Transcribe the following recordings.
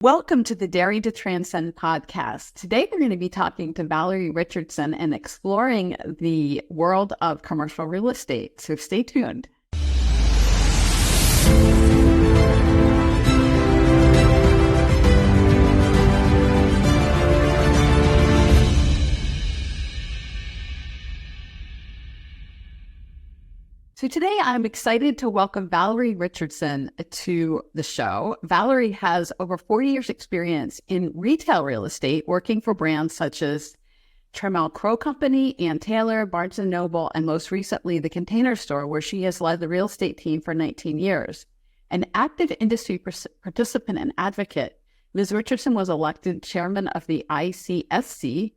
Welcome to the Dairy to Transcend podcast. Today, we're going to be talking to Valerie Richardson and exploring the world of commercial real estate. So stay tuned. So today I'm excited to welcome Valerie Richardson to the show. Valerie has over 40 years experience in retail real estate, working for brands such as Trammell Crow Company, Ann Taylor, Barnes & Noble, and most recently The Container Store, where she has led the real estate team for 19 years. An active industry participant and advocate, Ms. Richardson was elected chairman of the ICSC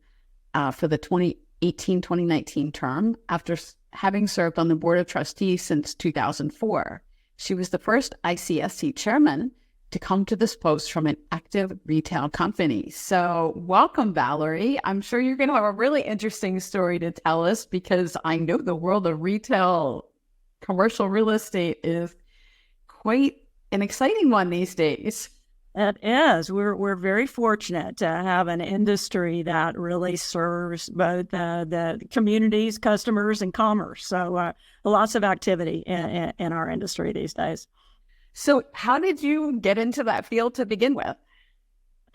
for the 2018-2019 term after having served on the board of trustees since 2004. She was the first ICSC chairman to come to this post from an active retail company. So welcome, Valerie. I'm sure you're going to have a really interesting story to tell us because I know the world of retail commercial real estate is quite an exciting one these days. It is. We're very fortunate to have an industry that really serves both the communities, customers, and commerce. So lots of activity in our industry these days. So how did you get into that field to begin with?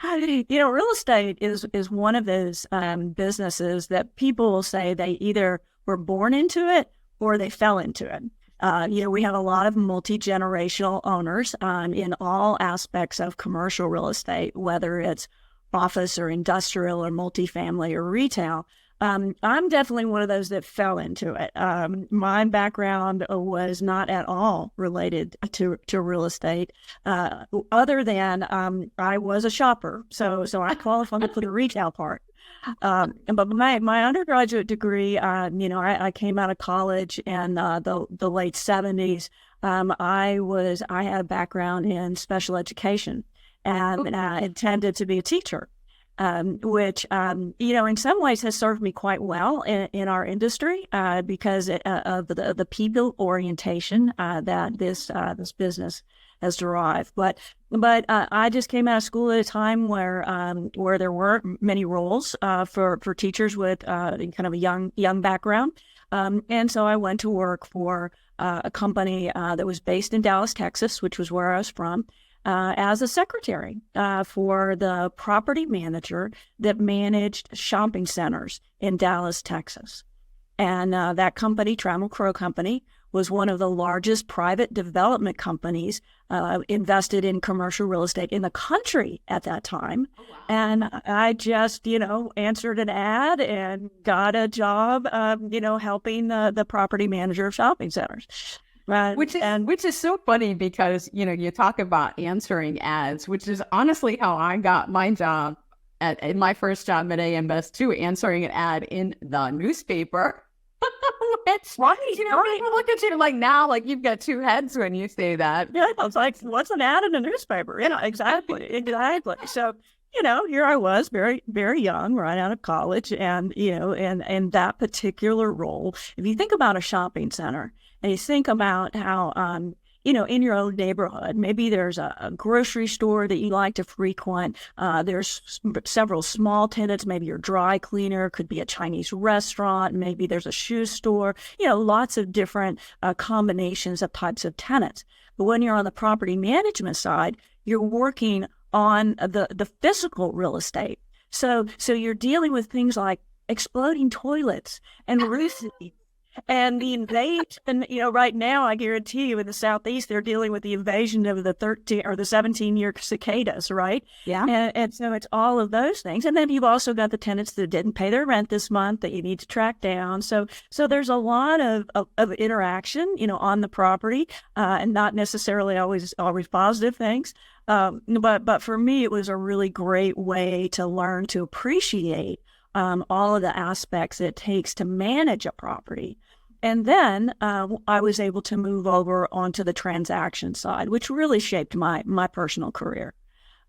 Real estate is one of those businesses that people will say they either were born into it or they fell into it. We have a lot of multi-generational owners in all aspects of commercial real estate, whether it's office or industrial or multifamily or retail. I'm definitely one of those that fell into it. My background was not at all related to real estate, other than I was a shopper. So I qualified for the retail part. But my undergraduate degree, I came out of college in the late 70s. I had a background in special education and I intended to be a teacher, which, in some ways has served me quite well in our industry because of the people orientation that this business has derived. But I just came out of school at a time where there weren't many roles for teachers with kind of a young background, and so I went to work for a company that was based in Dallas, Texas, which was where I was from, as a secretary for the property manager that managed shopping centers in Dallas, Texas. And that company, Trammell Crow Company, was one of the largest private development companies invested in commercial real estate in the country at that time. Oh, wow. And I just, answered an ad and got a job, helping the property manager of shopping centers. Which is so funny because, you talk about answering ads, which is honestly how I got my job in my first job at AM Best too, answering an ad in the newspaper. It's funny, people look at you like now, like you've got two heads when you say that. Yeah, it's like, what's an ad in a newspaper? Exactly. So, here I was, very, very young, right out of college, and and that particular role. If you think about a shopping center, and you think about how, in your own neighborhood, maybe there's a grocery store that you like to frequent. There's several small tenants, maybe your dry cleaner, could be a Chinese restaurant, maybe there's a shoe store, lots of different combinations of types of tenants. But when you're on the property management side, you're working on the physical real estate. So you're dealing with things like exploding toilets and roof leaks. And the invasion, right now, I guarantee you in the Southeast, they're dealing with the invasion of the 13 or the 17-year cicadas, right? Yeah. And so it's all of those things. And then you've also got the tenants that didn't pay their rent this month that you need to track down. So there's a lot of interaction, on the property, and not necessarily always positive things. But for me, it was a really great way to learn to appreciate all of the aspects it takes to manage a property. And then I was able to move over onto the transaction side, which really shaped my personal career.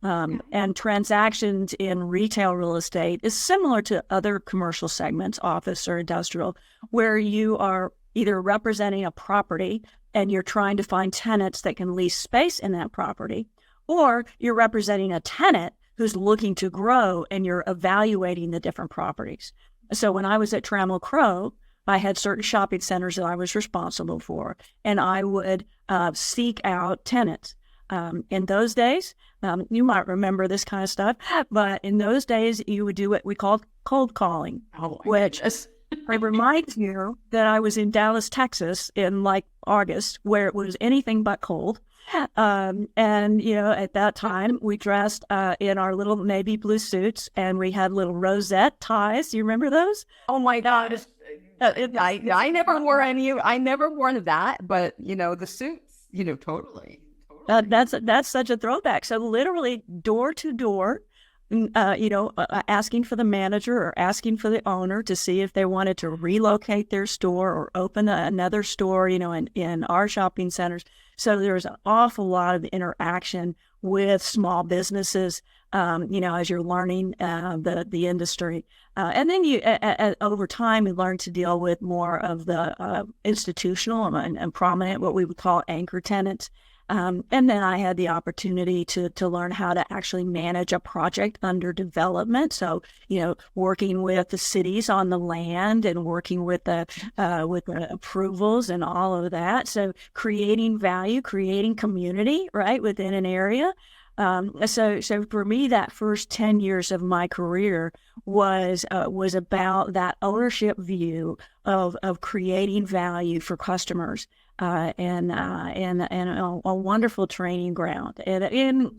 And transactions in retail real estate is similar to other commercial segments, office or industrial, where you are either representing a property and you're trying to find tenants that can lease space in that property, or you're representing a tenant who's looking to grow and you're evaluating the different properties. So when I was at Trammell Crow, I had certain shopping centers that I was responsible for, and I would seek out tenants. In those days, you might remember this kind of stuff, but in those days, you would do what we called cold calling, which I remind you that I was in Dallas, Texas in like August, where it was anything but cold. And, at that time, we dressed in our little navy blue suits, and we had little rosette ties. You remember those? Oh, my God. I never wore any. I never wore that, but, the suits, totally. That's such a throwback. So literally door to door, asking for the manager or asking for the owner to see if they wanted to relocate their store or open another store, in our shopping centers. So there's an awful lot of interaction with small businesses, as you're learning the industry. And then you, over time, you learn to deal with more of the institutional and prominent, what we would call anchor tenants. And then I had the opportunity to learn how to actually manage a project under development. So, working with the cities on the land and working with the approvals and all of that. So creating value, creating community, right, within an area. So for me, that first 10 years of my career was about that ownership view of creating value for customers. And a wonderful training ground. And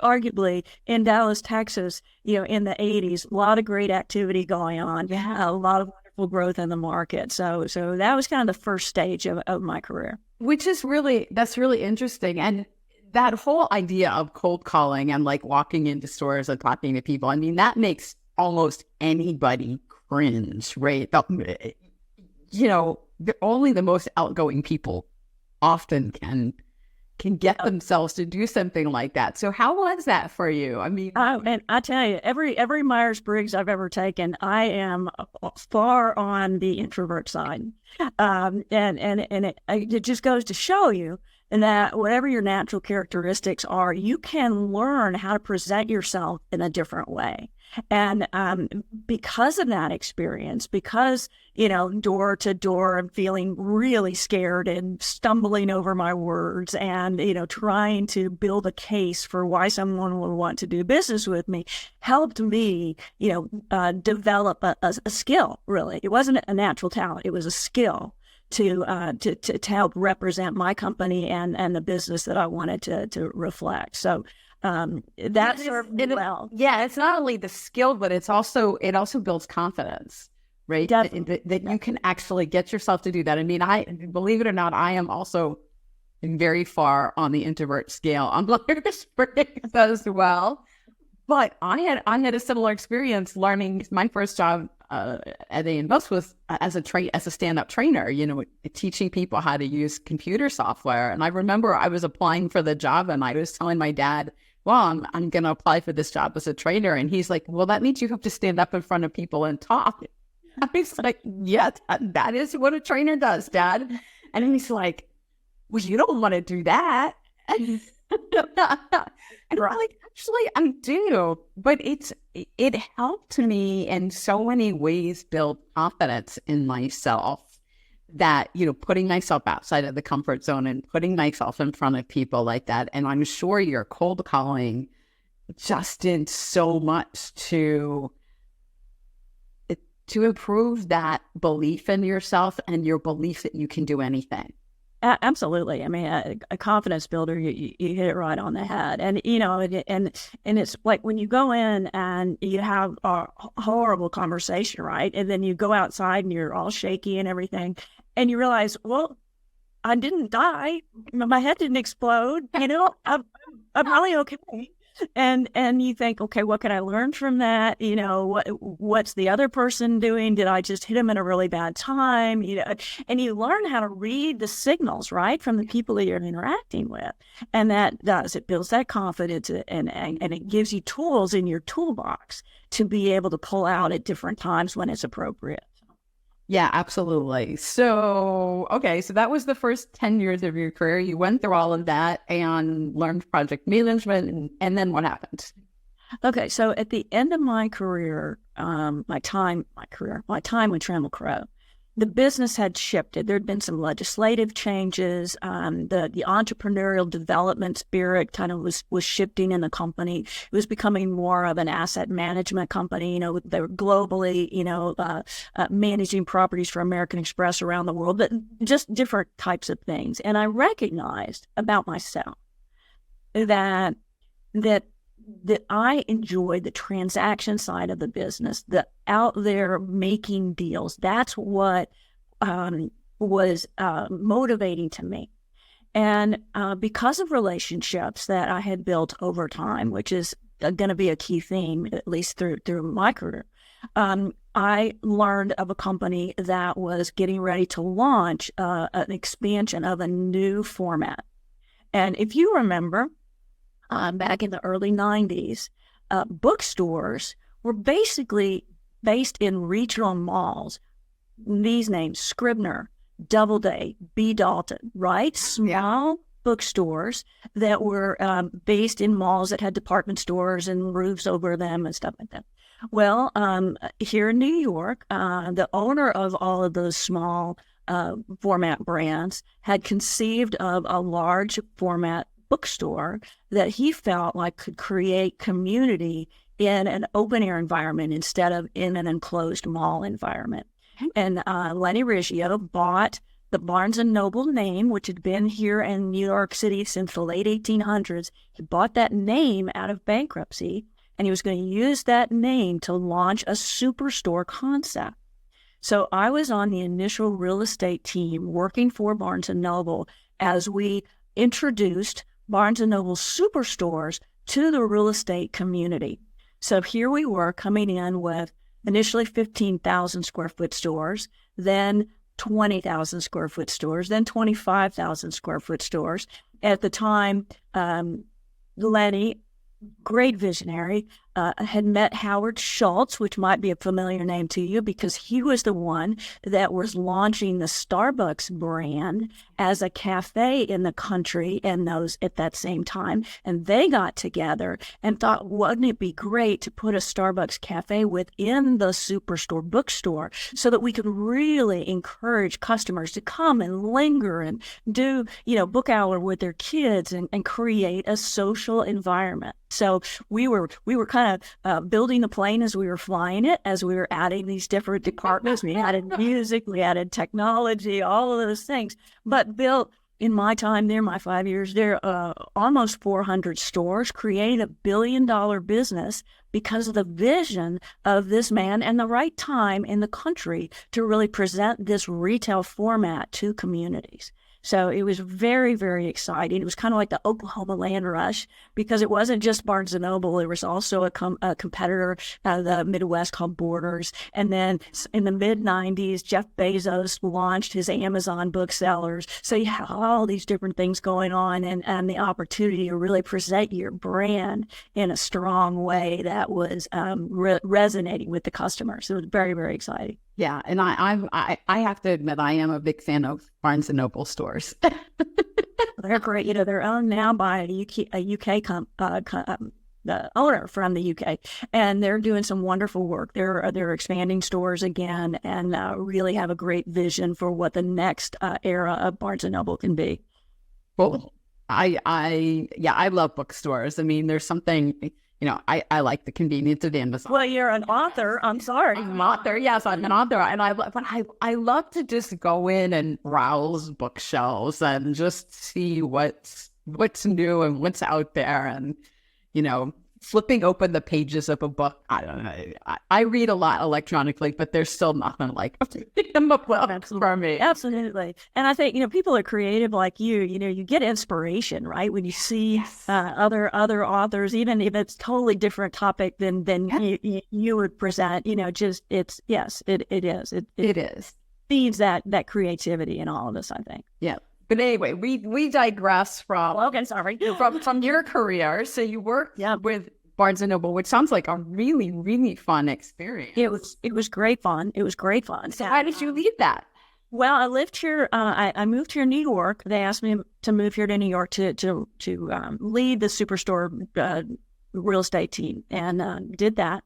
arguably in Dallas, Texas, in the 80s, a lot of great activity going on. Yeah, a lot of wonderful growth in the market. So that was kind of the first stage of my career. That's really interesting. And that whole idea of cold calling and like walking into stores and talking to people, I mean, that makes almost anybody cringe, right? Only the most outgoing people often can get themselves to do something like that. So how was that for you? I mean, and I tell you, every Myers-Briggs I've ever taken, I am far on the introvert side, and it just goes to show you that whatever your natural characteristics are, you can learn how to present yourself in a different way. And because of that experience, because, door to door, I'm feeling really scared and stumbling over my words and, trying to build a case for why someone would want to do business with me helped me, develop a skill, really. It wasn't a natural talent. It was a skill to help represent my company and the business that I wanted to reflect. So that served me well. Yeah, it's not only the skill, but it also builds confidence, right? That you can actually get yourself to do that. I mean, believe it or not, I am also very far on the introvert scale. I'm Myers-Briggs as well. But I had a similar experience learning. My first job at A&M was as a stand-up trainer, teaching people how to use computer software. And I remember I was applying for the job and I was telling my dad, well, I'm going to apply for this job as a trainer. And he's like, well, that means you have to stand up in front of people and talk. I was like, yeah, that is what a trainer does, Dad. And he's like, well, you don't want to do that. And I'm like, actually, I do. But it helped me in so many ways build confidence in myself that, putting myself outside of the comfort zone and putting myself in front of people like that. And I'm sure your cold calling just did so much to improve that belief in yourself and your belief that you can do anything. Absolutely. I mean, a confidence builder, you hit it right on the head. And, and it's like when you go in and you have a horrible conversation, right? And then you go outside and you're all shaky and everything. And you realize, well, I didn't die. My head didn't explode. I'm probably okay. And you think, okay, what can I learn from that? What's the other person doing? Did I just hit them in a really bad time? And you learn how to read the signals, right, from the people that you're interacting with. And it builds that confidence and it gives you tools in your toolbox to be able to pull out at different times when it's appropriate. Yeah, absolutely. So, okay, so that was the first 10 years of your career. You went through all of that and learned project management. And then what happened? Okay, so at the end of my career, my time with Trammell Crow, the business had shifted. There had been some legislative changes. The entrepreneurial development spirit kind of was shifting in the company. It was becoming more of an asset management company. You know, they were globally, managing properties for American Express around the world, but just different types of things. And I recognized about myself that I enjoyed the transaction side of the business, the out there making deals. That's what was motivating to me. And because of relationships that I had built over time, which is going to be a key theme, at least through my career, I learned of a company that was getting ready to launch an expansion of a new format. And if you remember, back in the early 90s, bookstores were basically based in regional malls. These names, Scribner, Doubleday, B. Dalton, right? Small bookstores that were based in malls that had department stores and roofs over them and stuff like that. Well, here in New York, the owner of all of those small format brands had conceived of a large format bookstore that he felt like could create community in an open air environment instead of in an enclosed mall environment. And Lenny Riggio bought the Barnes & Noble name, which had been here in New York City since the late 1800s. He bought that name out of bankruptcy, and he was going to use that name to launch a superstore concept. So I was on the initial real estate team working for Barnes & Noble as we introduced Barnes & Noble superstores to the real estate community. So here we were coming in with initially 15,000 square foot stores, then 20,000 square foot stores, then 25,000 square foot stores. At the time, Lenny, great visionary, had met Howard Schultz, which might be a familiar name to you because he was the one that was launching the Starbucks brand as a cafe in the country and those at that same time. And they got together and thought, wouldn't it be great to put a Starbucks cafe within the Superstore bookstore so that we could really encourage customers to come and linger and do, book hour with their kids and create a social environment. So we were kind of building the plane as we were flying it, as we were adding these different departments. We added music, we added technology, all of those things. But built in my time there, my 5 years there, almost 400 stores, created $1 billion business because of the vision of this man and the right time in the country to really present this retail format to communities. So it was very, very exciting. It was kind of like the Oklahoma land rush because it wasn't just Barnes & Noble. There was also a competitor out of the Midwest called Borders. And then in the mid-90s, Jeff Bezos launched his Amazon booksellers. So you had all these different things going on and the opportunity to really present your brand in a strong way that was resonating with the customers. It was very, very exciting. Yeah, and I have to admit I am a big fan of Barnes & Noble stores. They're great. They're owned now by a UK the owner from the UK, and they're doing some wonderful work. They're expanding stores again and really have a great vision for what the next era of Barnes & Noble can be. Well, I love bookstores. I mean, there's something. I like the convenience of Amazon. Well, you're an author. I'm sorry. I'm an author. Yes, I'm an author. And I love to just go in and browse bookshelves and just see what's new and what's out there. And, flipping open the pages of a book. I don't know. I read a lot electronically, but there's still nothing like a book for me. Absolutely. And I think, people are creative like you. You get inspiration, right? When you see other authors, even if it's totally different topic than you would present, it is. It is. Feeds that creativity in all of us, I think. Yeah. But anyway, we digress from sorry. from your career. So you worked with Barnes and Noble, which sounds like a really, really fun experience. It was great fun. It was great fun. So why did you leave that? Well, I lived here. I moved here in New York. They asked me to move here to New York to lead the Superstore real estate team, and did that.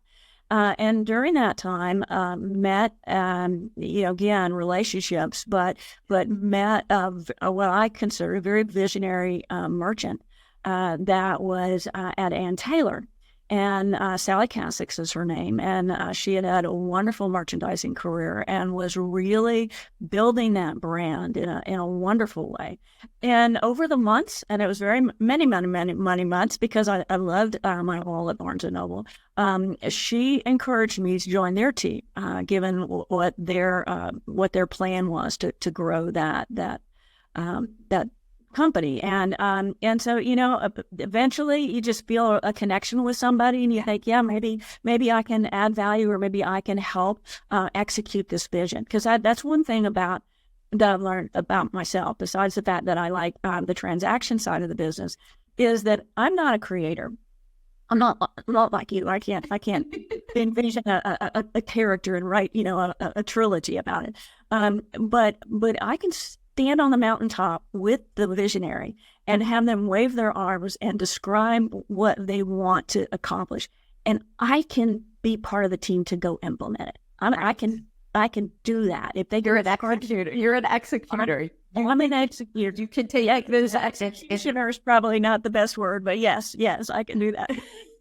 And during that time, met again relationships, but met what I consider a very visionary merchant that was at Ann Taylor. And Sally Casix is her name. And she had a wonderful merchandising career and was really building that brand in a wonderful way. And over the months, and it was very many months, because I loved my role at Barnes & Noble, she encouraged me to join their team, given what their plan was to grow that company. And so, eventually you just feel a connection with somebody and you think, yeah, maybe I can add value, or maybe I can help execute this vision. Because that's one thing that I've learned about myself, besides the fact that I like the transaction side of the business, is that I'm not a creator. I'm not like you. I can't envision a character and write, a trilogy about it. But I can stand on the mountaintop with the visionary and have them wave their arms and describe what they want to accomplish. And I can be part of the team to go implement it. I can do that. If You're an executor. You're an executor. I'm an executor. You can take this Executioner is probably not the best word, but yes, I can do that.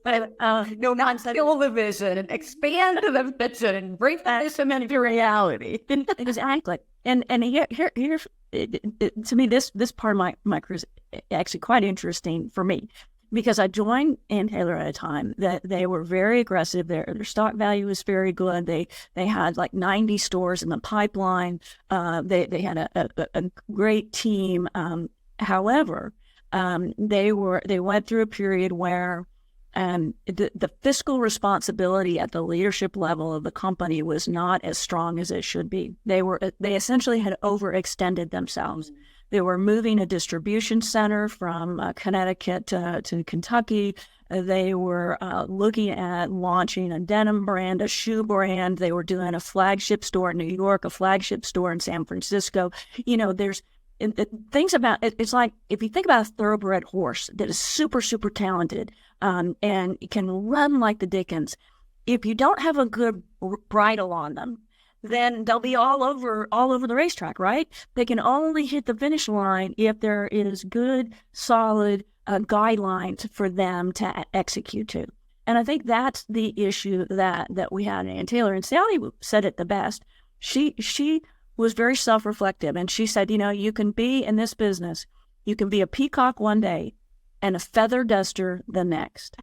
But not steal the vision and expand the vision and bring that vision into reality. Exactly. And here's to me, this part of my career is actually quite interesting for me, because I joined Ann Taylor at a time that they were very aggressive. Their stock value was very good. They had like 90 stores in the pipeline. They had a great team. However, they went through a period where the fiscal responsibility at the leadership level of the company was not as strong as it should be. They essentially had overextended themselves. They were moving a distribution center from Connecticut to Kentucky. They were looking at launching a denim brand, a shoe brand. They were doing a flagship store in New York, a flagship store in San Francisco. There's things about it. It's like, if you think about a thoroughbred horse that is super, super talented, and can run like the Dickens, if you don't have a good bridle on them, then they'll be all over the racetrack, right? They can only hit the finish line if there is good, solid guidelines for them to execute to. And I think that's the issue that we had in Ann Taylor. And Sally said it the best. She was very self-reflective, and she said, you can be in this business, you can be a peacock one day and a feather duster the next.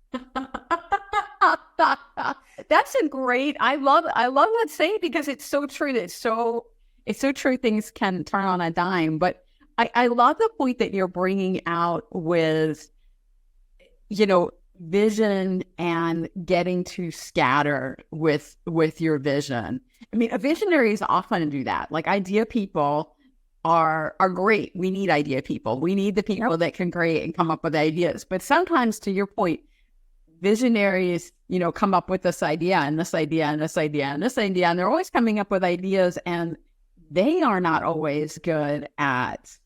That's a great. I love that saying, because it's so true. It's so true. Things can turn on a dime, but I love the point that you're bringing out with, vision and getting to scatter with your vision. I mean, visionaries often do that. Like, idea people are great. We need idea people. We need the people that can create and come up with ideas. But sometimes, to your point, visionaries, come up with this idea and this idea and this idea and this idea, and they're always coming up with ideas, and they are not always good at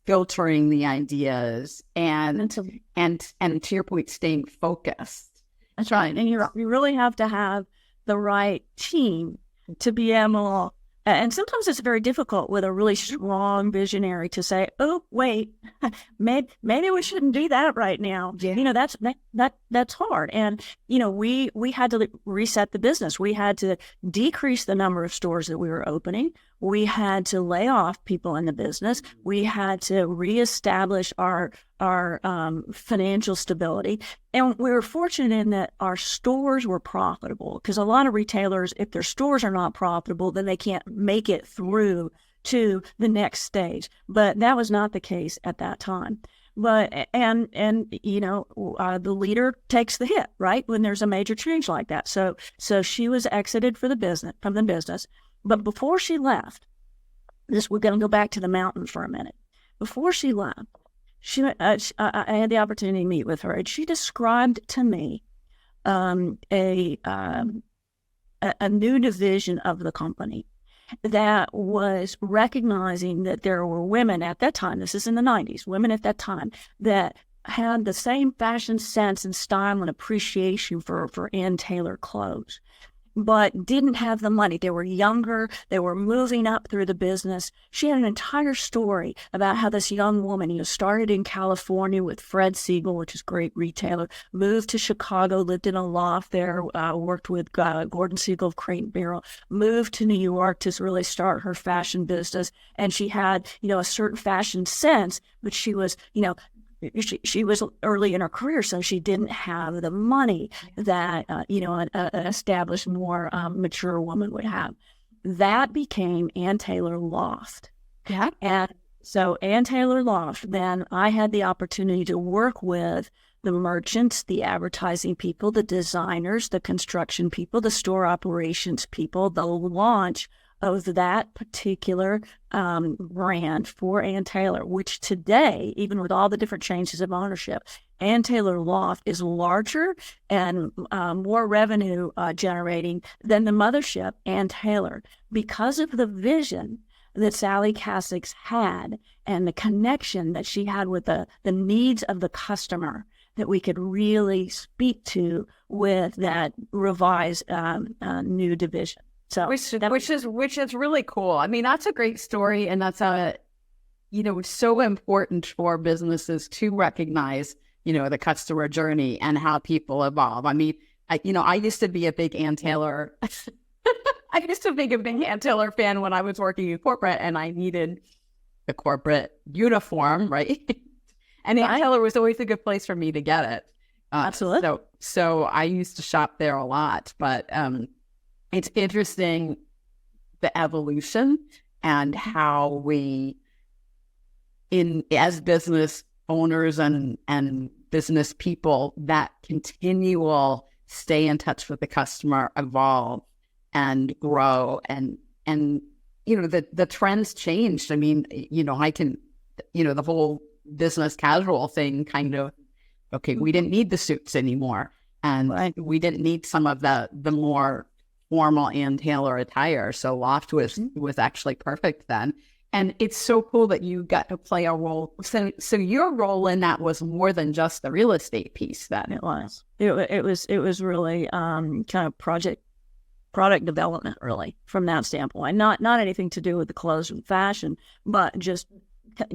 filtering the ideas and to your point, staying focused. That's right. And you really have to have the right team to be able. And sometimes it's very difficult with a really strong visionary to say, "Oh, wait, maybe we shouldn't do that right now." Yeah. That's hard. And we had to reset the business. We had to decrease the number of stores that we were opening. We had to lay off people in the business. We had to reestablish our financial stability. And we were fortunate in that our stores were profitable, because a lot of retailers, if their stores are not profitable, then they can't make it through to the next stage. But that was not the case at that time. But the leader takes the hit, right, when there's a major change like that. So she was exited from the business. But before she left, we're going to go back to the mountain for a minute. Before she left, I had the opportunity to meet with her, and she described to me a new division of the company that was recognizing that there were women at that time, this is in the 90s, women at that time that had the same fashion sense and style and appreciation for Ann Taylor clothes, but didn't have the money. They were younger. They were moving up through the business. She had an entire story about how this young woman, started in California with Fred Siegel, which is a great retailer, moved to Chicago, lived in a loft there, worked with Gordon Siegel of Crate and Barrel, moved to New York to really start her fashion business. And she had, a certain fashion sense, but she was, she was early in her career, so she didn't have the money that, an established, more mature woman would have. That became Ann Taylor Loft. Yeah. And so Ann Taylor Loft, then I had the opportunity to work with the merchants, the advertising people, the designers, the construction people, the store operations people, the launch of that particular brand for Ann Taylor, which today, even with all the different changes of ownership, Ann Taylor Loft is larger and more revenue generating than the mothership, Ann Taylor, because of the vision that Sally Casix had and the connection that she had with the needs of the customer that we could really speak to with that revised new division. So which is really cool. I mean, that's a great story, and that's so important for businesses to recognize, the customer journey and how people evolve. I mean, I used to be a big Ann Taylor. I used to be a big Ann Taylor fan when I was working in corporate, and I needed the corporate uniform, right? And Ann Taylor was always a good place for me to get it. Absolutely. So I used to shop there a lot, but it's interesting the evolution and how we, as business owners and business people, that continual stay in touch with the customer, evolve and grow, and the trends changed. I mean, I can, the whole business casual thing kind of, okay, we didn't need the suits anymore, and we didn't need some of the more formal Ann Taylor attire. So Loft was actually perfect then. And it's so cool that you got to play a role. So your role in that was more than just the real estate piece then. It was. It was really kind of product development, really, from that standpoint. Not anything to do with the clothes and fashion, but just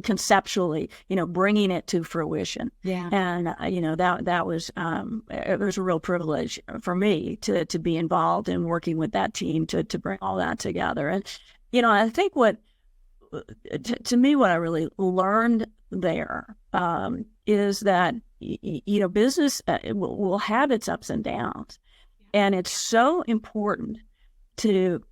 conceptually, bringing it to fruition. Yeah. And, that was, it was a real privilege for me to be involved in working with that team to bring all that together. And, I think to me, what I really learned there is that, business will have its ups and downs. And it's so important to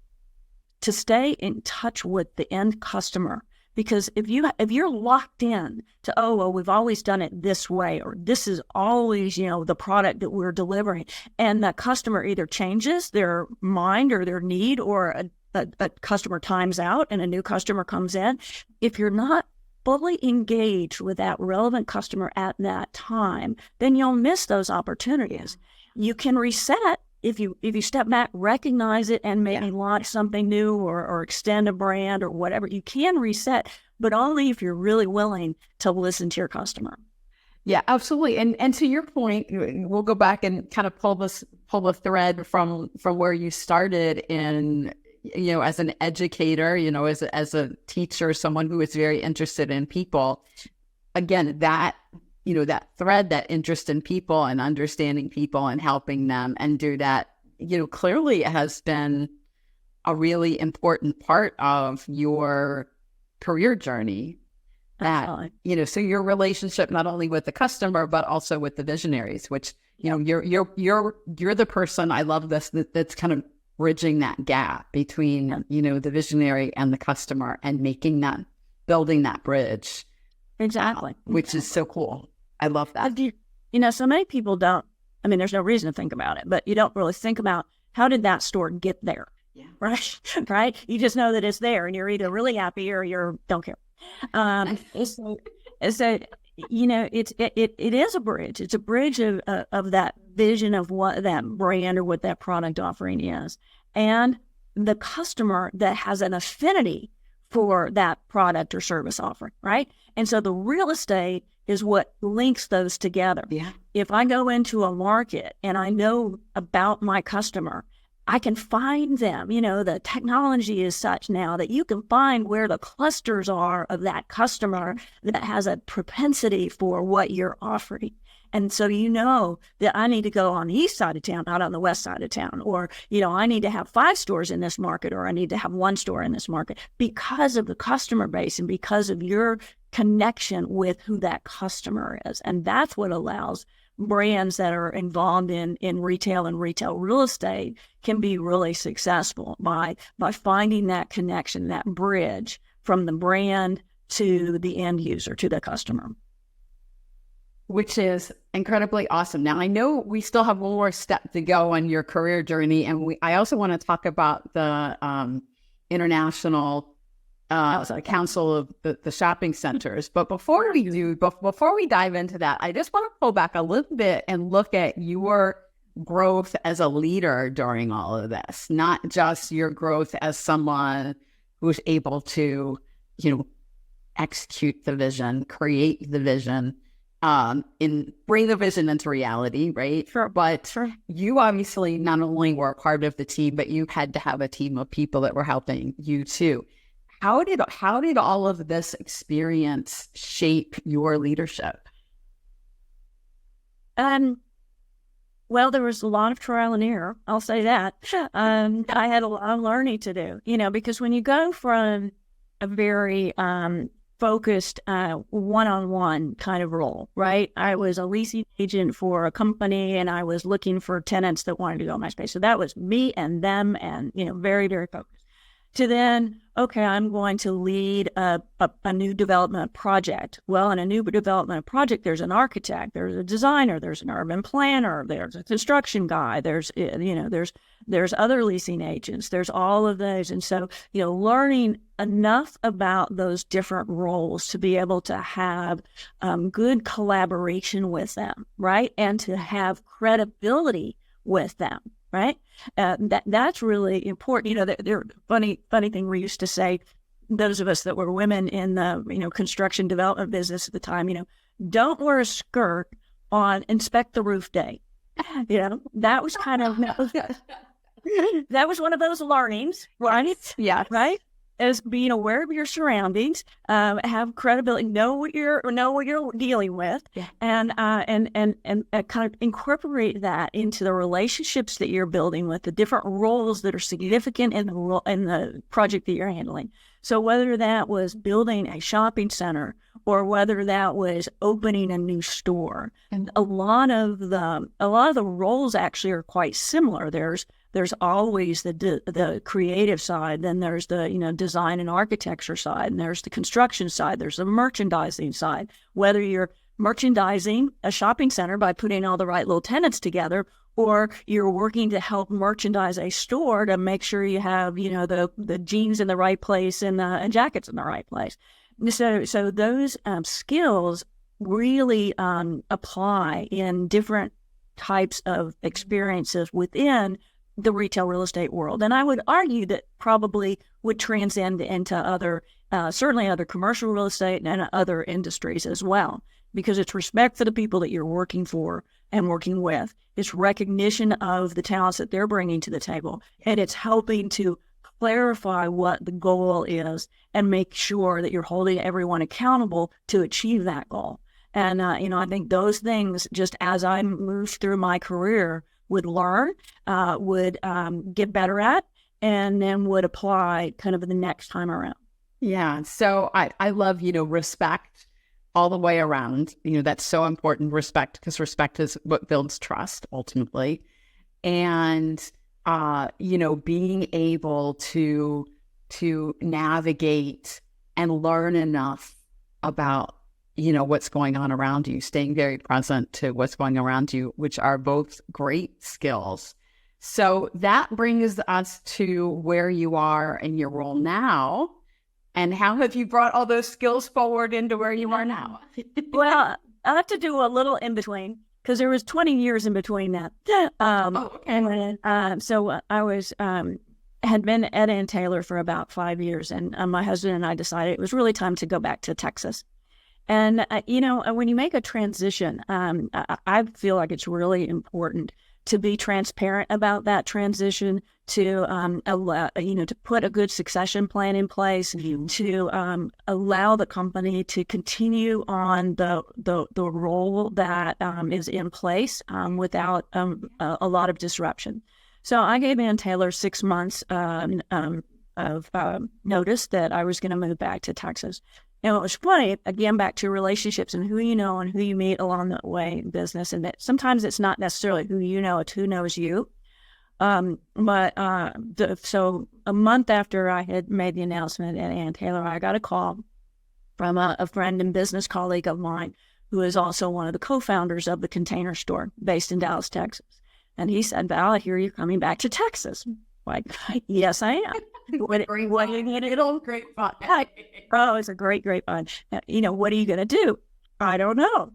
stay in touch with the end customer. Because if you're locked in to, we've always done it this way, or this is always, the product that we're delivering, and that customer either changes their mind or their need, or a customer times out and a new customer comes in, if you're not fully engaged with that relevant customer at that time, then you'll miss those opportunities. You can reset. If you step back, recognize it, and maybe launch something new or extend a brand or whatever, you can reset, but only if you're really willing to listen to your customer. Yeah, absolutely. And to your point, we'll go back and kind of pull the thread from where you started in, as an educator, as a teacher, someone who is very interested in people. Again, that thread, that interest in people and understanding people and helping them, and do that, clearly has been a really important part of your career journey. That, so your relationship, not only with the customer, but also with the visionaries, which, you're the person, I love this, that's kind of bridging that gap between, the visionary and the customer, and building that bridge. Exactly. Which is so cool. I love that. So many people don't, there's no reason to think about it, but you don't really think about, how did that store get there? Yeah. Right? Right? You just know that it's there, and you're either really happy or you don't care. So it is a bridge. It's a bridge of that vision of what that brand or what that product offering is, and the customer that has an affinity for that product or service offering, right? And so the real estate is what links those together. Yeah. If I go into a market and I know about my customer, I can find them. The technology is such now that you can find where the clusters are of that customer that has a propensity for what you're offering. And so that I need to go on the east side of town, not on the west side of town, or, I need to have 5 stores in this market, or I need to have 1 store in this market because of the customer base and because of your connection with who that customer is. And that's what allows brands that are involved in retail and retail real estate can be really successful by finding that connection, that bridge from the brand to the end user, to the customer. Which is incredibly awesome. Now, I know we still have one more step to go on your career journey, and I also want to talk about the International Council of the Shopping Centers. But before we dive into that, I just want to pull back a little bit and look at your growth as a leader during all of this, not just your growth as someone who's able to, execute the vision, create the vision, bring the vision into reality, right? Sure. But you obviously not only were a part of the team, but you had to have a team of people that were helping you too. How did all of this experience shape your leadership? Well, there was a lot of trial and error. I'll say that. I had a lot of learning to do, because when you go from a very focused one-on-one kind of role, right? I was a leasing agent for a company, and I was looking for tenants that wanted to go in my space. So that was me and them, and very, very focused. To then, okay, I'm going to lead a new development project. Well, in a new development project, there's an architect, there's a designer, there's an urban planner, there's a construction guy, there's other leasing agents, there's all of those. And so, learning enough about those different roles to be able to have good collaboration with them, right? And to have credibility with them. Right. That's really important. There funny thing we used to say, those of us that were women in the, construction development business at the time, don't wear a skirt on inspect the roof day. That was kind of, that was one of those learnings, right? Yeah. Right. As being aware of your surroundings, have credibility, know what you're dealing with, yeah. and kind of incorporate that into the relationships that you're building with the different roles that are significant in the project that you're handling. So whether that was building a shopping center or whether that was opening a new store, and a lot of the roles actually are quite similar. There's always the creative side, then there's the design and architecture side, and there's the construction side, there's the merchandising side. Whether you're merchandising a shopping center by putting all the right little tenants together, or you're working to help merchandise a store to make sure you have the jeans in the right place and the jackets in the right place. So those skills really apply in different types of experiences within the retail real estate world. And I would argue that probably would transcend into certainly other commercial real estate and other industries as well, because it's respect for the people that you're working for and working with. It's recognition of the talents that they're bringing to the table, and it's helping to clarify what the goal is and make sure that you're holding everyone accountable to achieve that goal. And, I think those things, just as I moved through my career, would learn, would get better at, and then would apply kind of the next time around. Yeah. So I love, respect all the way around. That's so important, respect, because respect is what builds trust ultimately. And, being able to navigate and learn enough about what's going on around you, staying very present to what's going around you, which are both great skills. So that brings us to where you are in your role now. And how have you brought all those skills forward into where you are now? Well, I have to do a little in between because there was 20 years in between that. So I was had been at Ann Taylor for about 5 years, and my husband and I decided it was really time to go back to Texas. And when you make a transition, I feel like it's really important to be transparent about that transition, to to put a good succession plan in place, to allow the company to continue on the role that is in place without a lot of disruption. So I gave Ann Taylor 6 months of notice that I was going to move back to Texas. And it was funny, again, back to relationships and who you know and who you meet along the way in business. And that sometimes it's not necessarily who you know, it's who knows you. So a month after I had made the announcement at Ann Taylor, I got a call from a friend and business colleague of mine who is also one of the co-founders of the Container Store based in Dallas, Texas. And he said, Val, I hear you're coming back to Texas. Like, yes, I am. What do you need? It'll great fun. Oh, it's a great fun. What are you going to do? I don't know.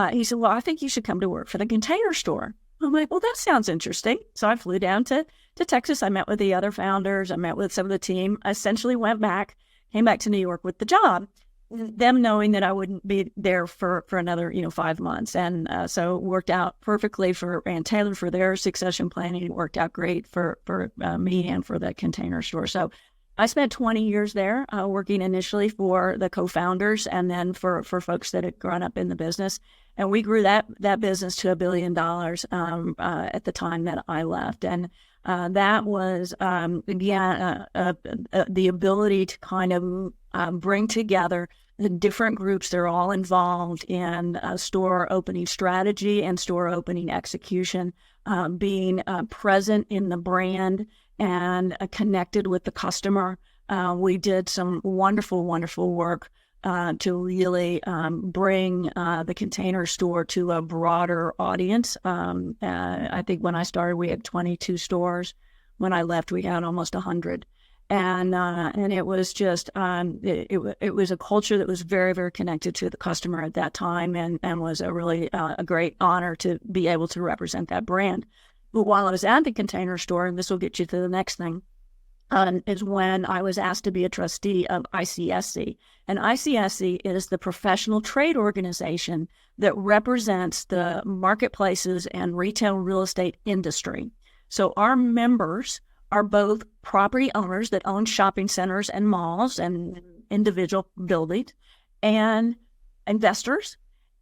He said, well, I think you should come to work for the Container Store. I'm like, well, that sounds interesting. So I flew down to Texas. I met with the other founders. I met with some of the team. I essentially came back to New York with the job, them knowing that I wouldn't be there for another, 5 months. And so it worked out perfectly for Ann Taylor for their succession planning. It worked out great for me and for the Container Store. So I spent 20 years there working initially for the co-founders and then for folks that had grown up in the business. And we grew that business to $1 billion at the time that I left. And that was, again, the ability to kind of bring together the different groups. They're all involved in store opening strategy and store opening execution, being present in the brand and connected with the customer. We did some wonderful, wonderful work to really bring the Container Store to a broader audience. I think when I started, we had 22 stores. When I left, we had almost 100. And it was just, it was a culture that was very, very connected to the customer at that time and was a really a great honor to be able to represent that brand. But while I was at the Container Store, and this will get you to the next thing, is when I was asked to be a trustee of ICSC. And ICSC is the professional trade organization that represents the marketplaces and retail real estate industry. So our members are both property owners that own shopping centers and malls and individual buildings, and investors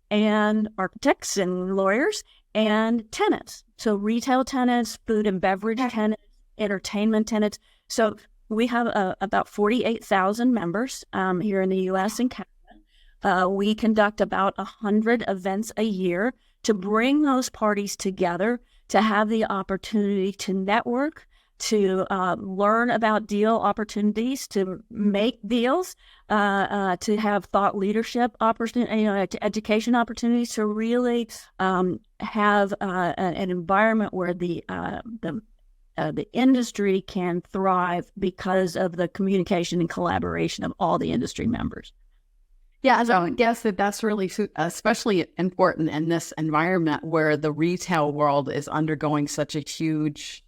and architects and lawyers and tenants. So retail tenants, food and beverage tenants, entertainment tenants. So we have about 48,000 members here in the U.S. and Canada. We conduct about 100 events a year to bring those parties together, to have the opportunity to network, to learn about deal opportunities, to make deals, to have thought leadership opportunities, education opportunities, to really have an environment where the industry can thrive because of the communication and collaboration of all the industry members. Yeah, so I guess that's really especially important in this environment where the retail world is undergoing such a huge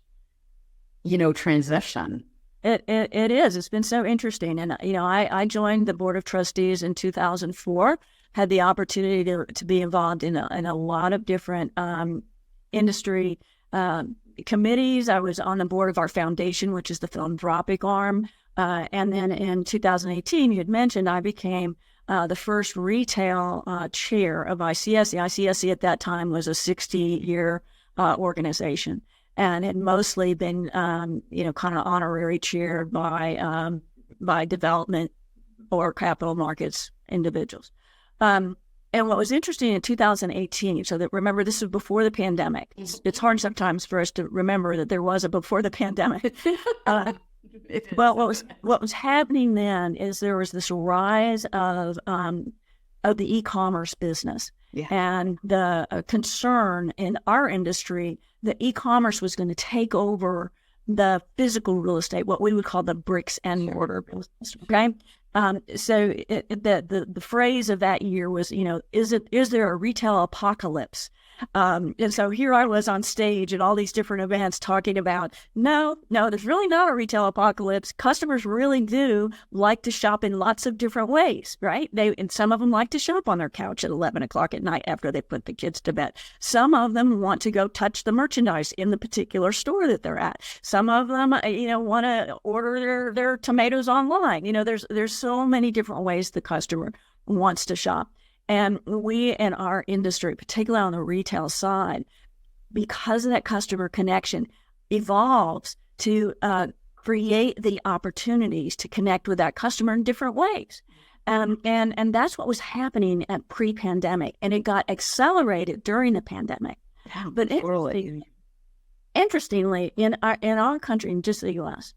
transition. It is. It's been so interesting. And, I joined the Board of Trustees in 2004, had the opportunity to be involved in a lot of different industry committees. I was on the board of our foundation, which is the philanthropic arm. And then in 2018, you had mentioned, I became the first retail chair of ICSC. ICSC at that time was a 60-year organization. And had mostly been, kind of honorary chaired by development or capital markets individuals. And what was interesting in 2018, so that remember this was before the pandemic. It's hard sometimes for us to remember that there was a before the pandemic. Well, what was happening then is there was this rise of the e-commerce business. Yeah. And the concern in our industry that e-commerce was going to take over the physical real estate, what we would call the bricks and mortar business. Okay. The phrase of that year was, is there a retail apocalypse? And so here I was on stage at all these different events talking about, no, there's really not a retail apocalypse. Customers really do like to shop in lots of different ways, right? And some of them like to shop on their couch at 11 o'clock at night after they put the kids to bed. Some of them want to go touch the merchandise in the particular store that they're at. Some of them, want to order their tomatoes online. There's so many different ways the customer wants to shop. And we in our industry, particularly on the retail side, because of that customer connection, evolves to create the opportunities to connect with that customer in different ways. And that's what was happening at pre-pandemic. And it got accelerated during the pandemic. Yeah, but interestingly, in our country, in just the U.S.,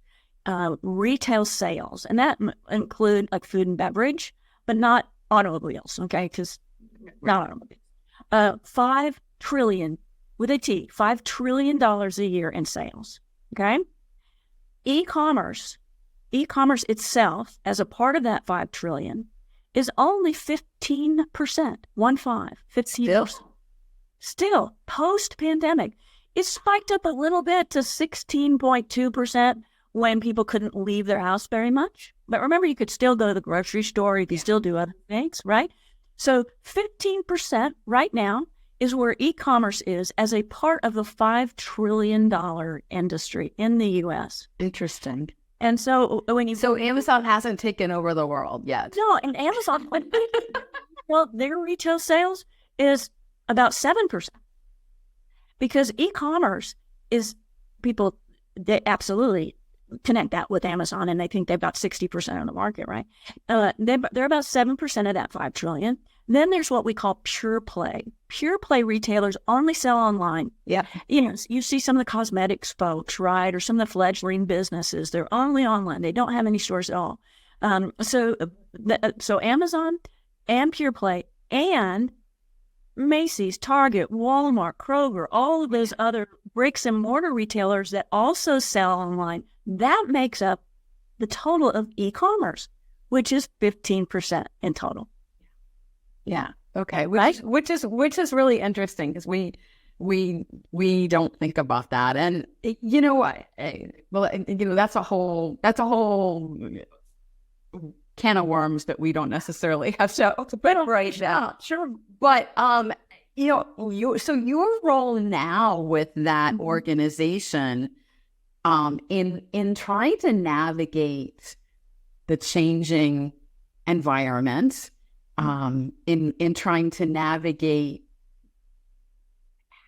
retail sales, and that include like food and beverage, but not automobiles, okay? Because not automobiles. $5 trillion, with a T, $5 trillion a year in sales, okay? E-commerce itself, as a part of that $5 trillion, is only 15%, 15%. Still, post-pandemic, it spiked up a little bit to 16.2% when people couldn't leave their house very much. But remember, you could still go to the grocery store. You could still do other things, right? So 15% right now is where e-commerce is as a part of the $5 trillion industry in the U.S. Interesting. And so So Amazon hasn't taken over the world yet. No, and Amazon, well, their retail sales is about 7%. Because e-commerce is, they absolutely connect that with Amazon, and they think they've got 60% of the market, right? They're about 7% of that $5 trillion. Then there's what we call pure play. Pure play retailers only sell online. Yeah. You see some of the cosmetics folks, right? Or some of the fledgling businesses, they're only online. They don't have any stores at all. So Amazon and pure play and Macy's, Target, Walmart, Kroger, all of those other bricks and mortar retailers that also sell online, that makes up the total of e-commerce, which is 15% in total. Yeah. Okay. Which is really interesting because we don't think about that, and you know what? Well, that's a whole can of worms that we don't necessarily have to open right now. Sure. But so your role now with that organization, in trying to navigate the changing environment, in trying to navigate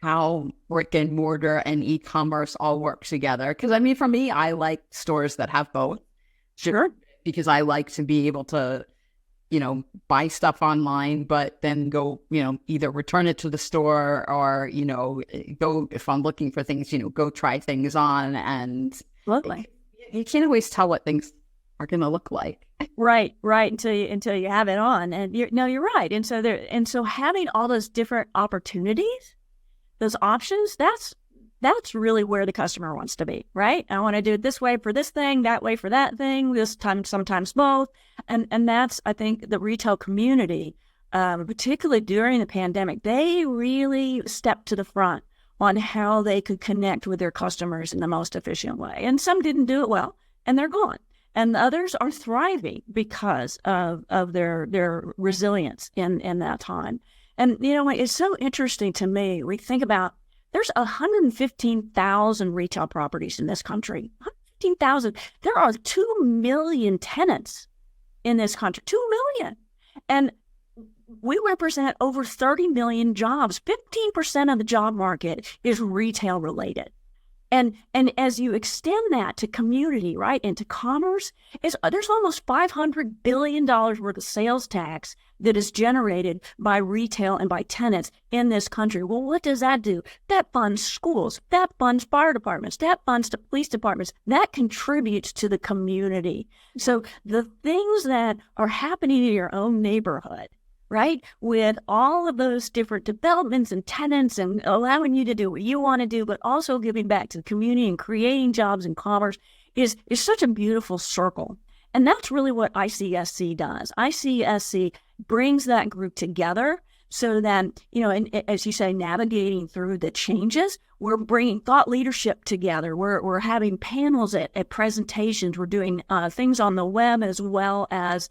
how brick and mortar and e-commerce all work together. Because I mean, for me, I like stores that have both. Sure. Because I like to be able to, buy stuff online, but then go, either return it to the store or, go, if I'm looking for things, go try things on. And Lovely. You can't always tell what things are going to look like. Right. Until you have it on. And you're right. And so having all those different opportunities, those options, that's really where the customer wants to be, right? I want to do it this way for this thing, that way for that thing, this time, sometimes both. And that's, I think, the retail community, particularly during the pandemic, they really stepped to the front on how they could connect with their customers in the most efficient way. And some didn't do it well, and they're gone. And the others are thriving because of their resilience in that time. And, it's so interesting to me. We think about, there's 115,000 retail properties in this country. 115,000. There are 2 million tenants in this country. 2 million. And we represent over 30 million jobs. 15% of the job market is retail related. And as you extend that to community, right, and to commerce, there's almost $500 billion worth of sales tax that is generated by retail and by tenants in this country. Well, what does that do? That funds schools, that funds fire departments, that funds the police departments, that contributes to the community. So the things that are happening in your own neighborhood right? With all of those different developments and tenants and allowing you to do what you want to do, but also giving back to the community and creating jobs and commerce is such a beautiful circle. And that's really what ICSC does. ICSC brings that group together so that, and as you say, navigating through the changes, we're bringing thought leadership together. We're having panels at presentations. We're doing things on the web as well as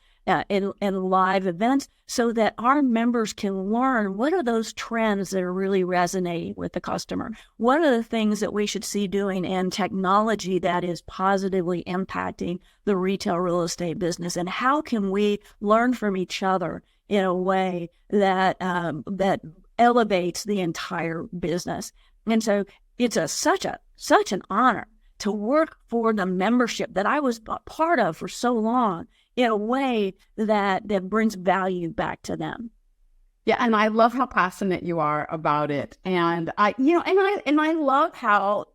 in live events so that our members can learn what are those trends that are really resonating with the customer. What are the things that we should see doing in technology that is positively impacting the retail real estate business, and how can we learn from each other in a way that that elevates the entire business. And so it's such an honor to work for the membership that I was a part of for so long in a way that brings value back to them. Yeah, and I love how passionate you are about it. And I love how,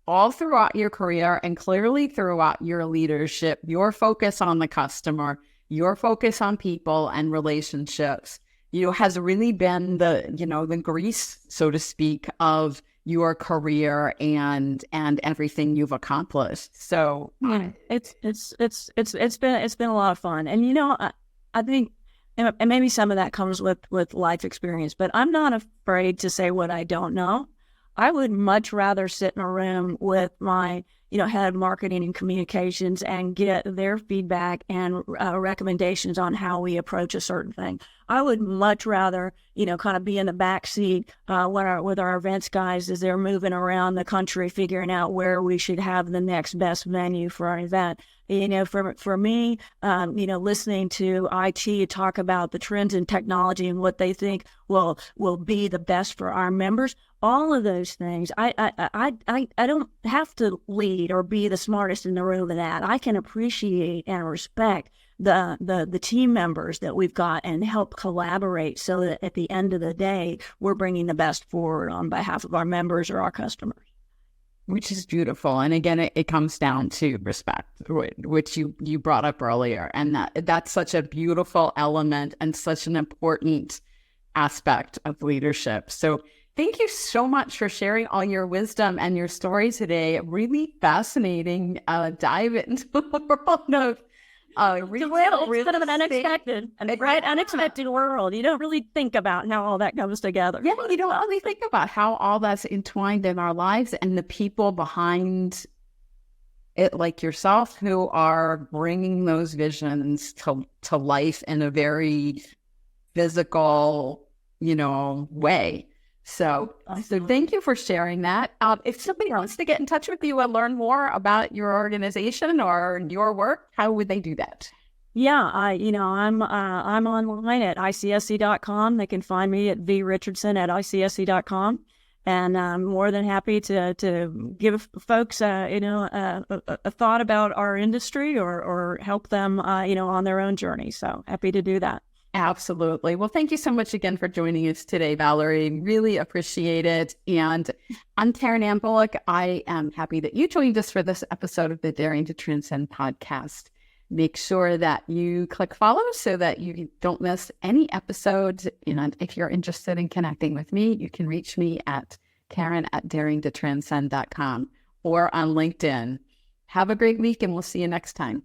all throughout your career and clearly throughout your leadership, your focus on the customer, your focus on people and relationships, has really been the grease, so to speak, of your career and everything you've accomplished. So yeah, it's been a lot of fun. And I think, and maybe some of that comes with life experience, but I'm not afraid to say what I don't know. I would much rather sit in a room with my head of marketing and communications and get their feedback and recommendations on how we approach a certain thing. I would much rather, kind of be in the back seat with our events guys as they're moving around the country, figuring out where we should have the next best venue for our event. For me, listening to IT talk about the trends in technology and what they think will be the best for our members, all of those things, I don't have to lead or be the smartest in the room in that. I can appreciate and respect the team members that we've got and help collaborate so that at the end of the day, we're bringing the best forward on behalf of our members or our customers. Which is beautiful. And again, it comes down to respect, which you brought up earlier. And that's such a beautiful element and such an important aspect of leadership. So thank you so much for sharing all your wisdom and your story today. Really fascinating dive into the world of it's kind of an unexpected world. You don't really think about how all that comes together. Yeah, you don't really think about how all that's entwined in our lives and the people behind it, like yourself, who are bringing those visions to life in a very physical, way. So thank you for sharing that. If somebody wants to get in touch with you and learn more about your organization or your work, how would they do that? Yeah, I'm online at icsc.com. They can find me at vrichardson@icsc.com. And I'm more than happy to give folks, a thought about our industry or help them, on their own journey. So happy to do that. Absolutely. Well, thank you so much again for joining us today, Valerie. Really appreciate it. And I'm Karen Ann Bulluck. I am happy that you joined us for this episode of the Daring to Transcend podcast. Make sure that you click follow so that you don't miss any episodes. And if you're interested in connecting with me, you can reach me at Karen@daringtotranscend.com or on LinkedIn. Have a great week and we'll see you next time.